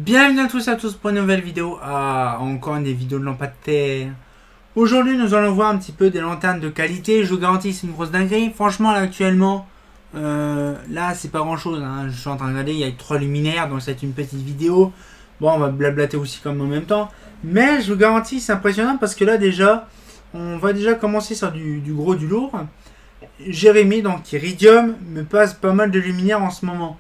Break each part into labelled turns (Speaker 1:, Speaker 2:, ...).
Speaker 1: Bienvenue à tous pour une nouvelle vidéo. Encore des vidéos de lampadaires. Aujourd'hui, nous allons voir un petit peu des lanternes de qualité. Je vous garantis, c'est une grosse dinguerie. Franchement, là, actuellement, là, c'est pas grand chose. Hein. Je suis en train de regarder, il y a 3 luminaires, donc c'est une petite vidéo. Bon, on va blablater aussi comme en même temps. Mais je vous garantis, c'est impressionnant parce que là, déjà, on va déjà commencer sur du gros, du lourd. Jérémy, donc Iridium, me passe pas mal de luminaires en ce moment.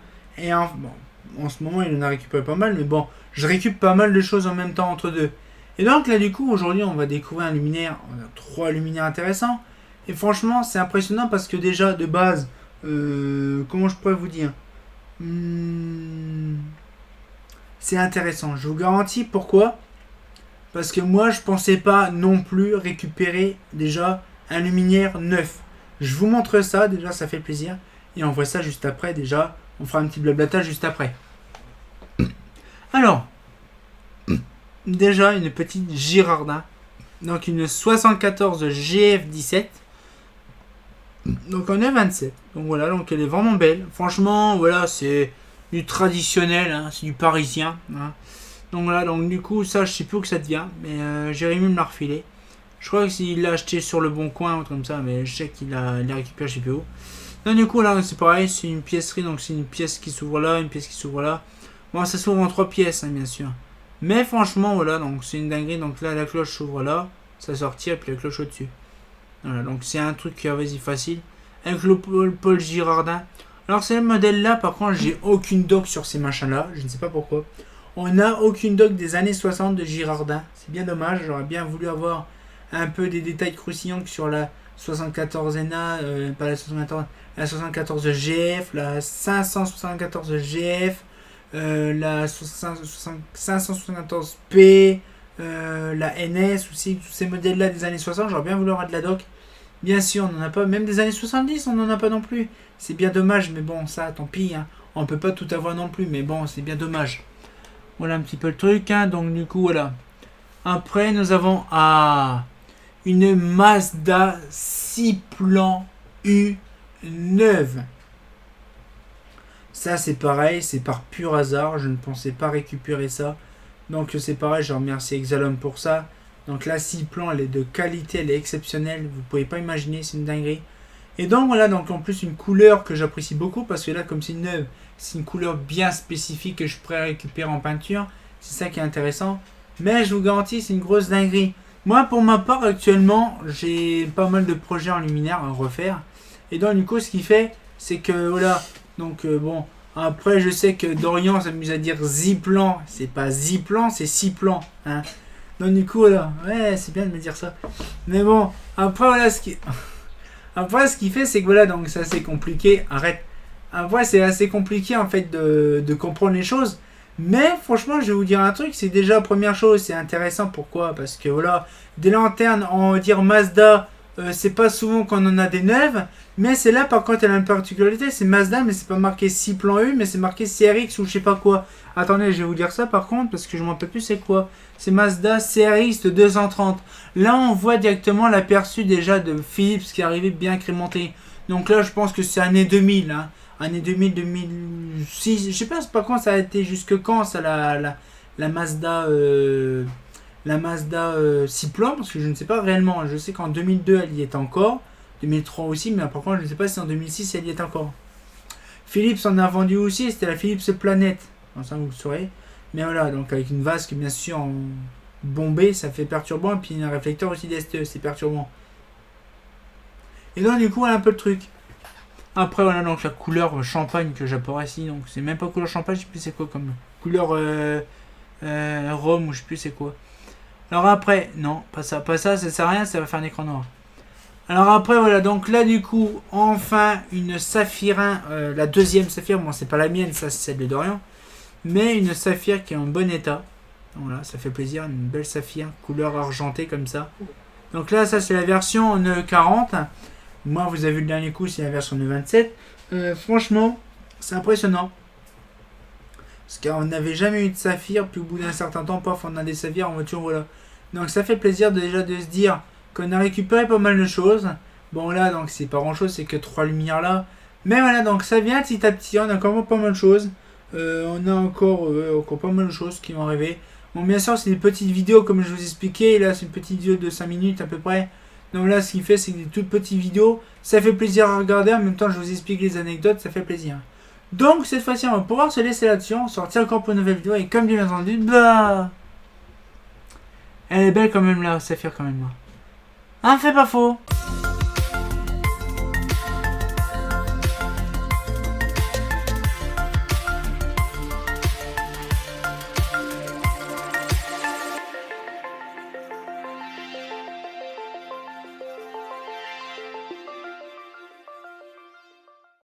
Speaker 1: En ce moment, il en a récupéré pas mal, mais bon, je récupère pas mal de choses en même temps entre deux. Et donc là, du coup, aujourd'hui, on va découvrir un luminaire. On a 3 luminaires intéressants. Et franchement, c'est impressionnant parce que déjà, de base, comment je pourrais vous dire c'est intéressant. Je vous garantis pourquoi. Parce que moi, je pensais pas non plus récupérer déjà un luminaire neuf. Je vous montre ça, déjà, ça fait plaisir. Et on voit ça juste après, déjà. On fera un petit blablatage juste après. Alors, déjà une petite Girardin. Donc une 74 GF17. Donc en E27. Donc voilà, donc elle est vraiment belle. Franchement, voilà, c'est du traditionnel, hein, c'est du parisien. Hein. Donc voilà, donc du coup, ça, je sais plus où que ça devient. Mais Jérémy me l'a refilé. Je crois qu'il l'a acheté sur le bon coin, ou comme ça, mais je sais qu'il l'a récupéré, je sais plus où. Donc du coup, là, c'est pareil, c'est une piècerie, donc c'est une pièce qui s'ouvre là, une pièce qui s'ouvre là. Bon, ça s'ouvre en 3 pièces, hein, bien sûr. Mais franchement, voilà, donc c'est une dinguerie. Donc là, la cloche s'ouvre là, ça sortit, et puis la cloche au-dessus. Voilà, donc c'est un truc qui vas-y facile. Avec le Paul Girardin. Alors, c'est le modèle là, par contre, j'ai aucune doc sur ces machins-là, je ne sais pas pourquoi. On n'a aucune doc des années 60 de Girardin. C'est bien dommage, j'aurais bien voulu avoir un peu des détails croustillants que sur la 74 NA, pas la 74 GF, la 574 GF, la 574P, la NS aussi, tous ces modèles-là des années 60, j'aurais bien voulu avoir de la doc. Bien sûr, on n'en a pas, même des années 70, on n'en a pas non plus. C'est bien dommage, mais bon, ça, tant pis, hein. On peut pas tout avoir non plus, mais bon, c'est bien dommage. Voilà un petit peu le truc, hein. Donc du coup, voilà. Après, nous avons une Mazda 6 plans U9. Ça, c'est pareil, c'est par pur hasard. Je ne pensais pas récupérer ça. Donc, c'est pareil, je remercie Exalum pour ça. Donc, la 6 plans, elle est de qualité, elle est exceptionnelle. Vous pouvez pas imaginer, c'est une dinguerie. Et donc, voilà, donc en plus, une couleur que j'apprécie beaucoup. Parce que là, comme c'est une neuve, c'est une couleur bien spécifique que je pourrais récupérer en peinture. C'est ça qui est intéressant. Mais je vous garantis, c'est une grosse dinguerie. Moi, pour ma part, actuellement, j'ai pas mal de projets en luminaire à refaire. Et donc, du coup, ce qu'il fait, c'est que, voilà. Donc, bon. Après, je sais que Dorian s'amuse à dire Ziplan. C'est pas Ziplan, c'est 6 plans. Hein. Donc, du coup, voilà. Ouais, c'est bien de me dire ça. Mais bon, après, voilà, après, ce qu'il fait, c'est que, voilà, donc, c'est assez compliqué. Arrête. Après, c'est assez compliqué, en fait, de comprendre les choses. Mais franchement, je vais vous dire un truc, c'est déjà première chose, c'est intéressant. Pourquoi? Parce que voilà, des lanternes, on va dire Mazda, c'est pas souvent qu'on en a des neuves. Mais c'est là, par contre, elle a une particularité, c'est Mazda, mais c'est pas marqué 6 plan U, mais c'est marqué CRX ou je sais pas quoi. Attendez, je vais vous dire ça par contre, parce que je m'en rappelle plus c'est quoi. C'est Mazda CRX de 230. Là, on voit directement l'aperçu déjà de Philips qui est arrivé bien crémenté. Donc là, je pense que c'est année 2000, hein. Année 2000, 2006, je sais pas quand ça a été, jusque quand ça la Mazda la Mazda 6 plans, parce que je ne sais pas réellement, je sais qu'en 2002 elle y est encore, 2003 aussi, mais par contre je ne sais pas si en 2006 elle y est encore. Philips en a vendu aussi, c'était la Philips Planet, ça vous le saurez, mais voilà, donc avec une vasque bien sûr en bombée, ça fait perturbant, et puis un réflecteur aussi d'STE, c'est perturbant. Et donc du coup voilà un peu le truc. Après voilà donc la couleur champagne que j'apprécie, donc c'est même pas couleur champagne, je sais plus c'est quoi comme couleur rhum ou je sais plus c'est quoi. Alors après, non, pas ça, ça sert à rien, ça va faire un écran noir. Alors après voilà donc là du coup enfin une saphirin, la deuxième saphir, bon c'est pas la mienne, ça c'est celle de Dorian, mais une saphir qui est en bon état. Donc, voilà, ça fait plaisir, une belle saphir, couleur argentée comme ça. Donc là ça c'est la version E40. Moi, vous avez vu le dernier coup, c'est la version de 27. Franchement, c'est impressionnant. Parce qu'on n'avait jamais eu de saphir, puis au bout d'un certain temps, paf, on a des saphirs en voiture, voilà. Donc ça fait plaisir déjà de se dire qu'on a récupéré pas mal de choses. Bon là, donc c'est pas grand chose, c'est que 3 lumières là. Mais voilà, donc ça vient petit à petit, on a quand même pas mal de choses. On a encore pas mal de choses qui vont arriver. Bon, bien sûr, c'est des petites vidéos comme je vous expliquais. Là, c'est une petite vidéo de 5 minutes à peu près. Donc là, ce qu'il fait, c'est des toutes petites vidéos. Ça fait plaisir à regarder. En même temps, je vous explique les anecdotes. Ça fait plaisir. Donc, cette fois-ci, on va pouvoir se laisser là-dessus. On sortir encore pour une nouvelle vidéo. Et comme bien entendu, bah... Elle est belle quand même là, Saphir quand même là. Hein, fait pas faux.